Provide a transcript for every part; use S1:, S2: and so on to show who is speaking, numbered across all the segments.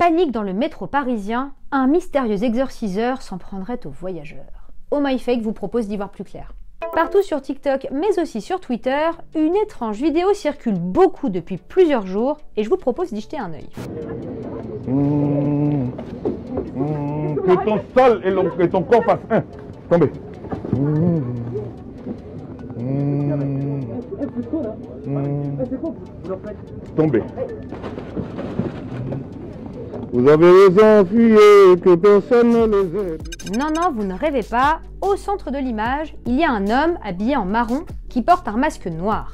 S1: Panique dans le métro parisien, un mystérieux exorciseur s'en prendrait aux voyageurs. Oh My Fake vous propose d'y voir plus clair. Partout sur TikTok, mais aussi sur Twitter, une étrange vidéo circule beaucoup depuis plusieurs jours et je vous propose d'y jeter un œil.
S2: Que ton sol et ton corps fassent un. Tombez. Tombez. Vous avez raison, fuyez, que personne ne les aide.
S1: Non, non, vous ne rêvez pas. Au centre de l'image, il y a un homme habillé en marron qui porte un masque noir.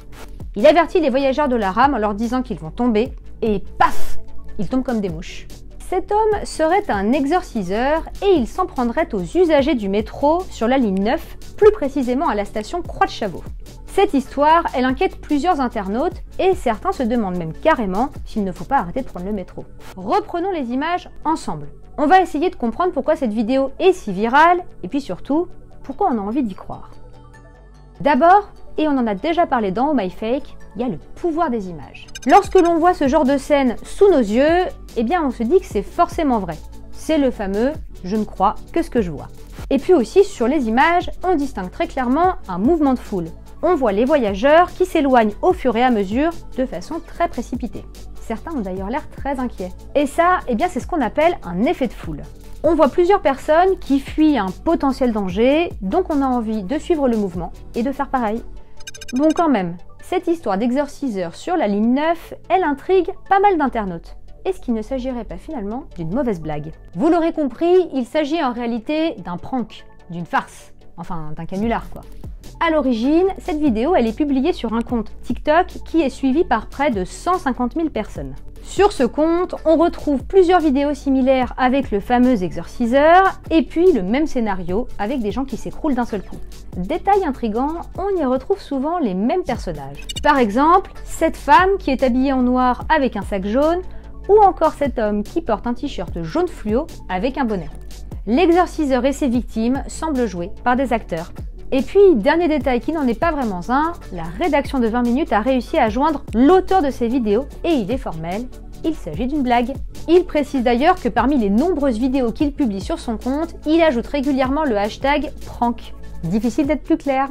S1: Il avertit les voyageurs de la rame en leur disant qu'ils vont tomber et paf, ils tombent comme des mouches. Cet homme serait un exorciseur et il s'en prendrait aux usagers du métro sur la ligne 9, plus précisément à la station Croix de Chavaux. Cette histoire, elle inquiète plusieurs internautes et certains se demandent même carrément s'il ne faut pas arrêter de prendre le métro. Reprenons les images ensemble. On va essayer de comprendre pourquoi cette vidéo est si virale et puis surtout, pourquoi on a envie d'y croire. D'abord, et on en a déjà parlé dans Oh My Fake, il y a le pouvoir des images. Lorsque l'on voit ce genre de scène sous nos yeux, eh bien on se dit que c'est forcément vrai. C'est le fameux « je ne crois que ce que je vois ». Et puis aussi, sur les images, on distingue très clairement un mouvement de foule. On voit les voyageurs qui s'éloignent au fur et à mesure de façon très précipitée. Certains ont d'ailleurs l'air très inquiets. Et ça, eh bien c'est ce qu'on appelle un effet de foule. On voit plusieurs personnes qui fuient un potentiel danger, donc on a envie de suivre le mouvement et de faire pareil. Bon quand même, cette histoire d'exorciseur sur la ligne 9, elle intrigue pas mal d'internautes. Est-ce qu'il ne s'agirait pas finalement d'une mauvaise blague? Vous l'aurez compris, il s'agit en réalité d'un prank, d'une farce, enfin d'un canular quoi. À l'origine, cette vidéo elle est publiée sur un compte TikTok qui est suivi par près de 150 000 personnes. Sur ce compte, on retrouve plusieurs vidéos similaires avec le fameux exorciseur et puis le même scénario avec des gens qui s'écroulent d'un seul coup. Détail intriguant, on y retrouve souvent les mêmes personnages. Par exemple, cette femme qui est habillée en noir avec un sac jaune ou encore cet homme qui porte un t-shirt jaune fluo avec un bonnet. L'exorciseur et ses victimes semblent joués par des acteurs. Et puis, dernier détail qui n'en est pas vraiment un, la rédaction de 20 minutes a réussi à joindre l'auteur de ces vidéos et il est formel, il s'agit d'une blague. Il précise d'ailleurs que parmi les nombreuses vidéos qu'il publie sur son compte, il ajoute régulièrement le hashtag prank. Difficile d'être plus clair.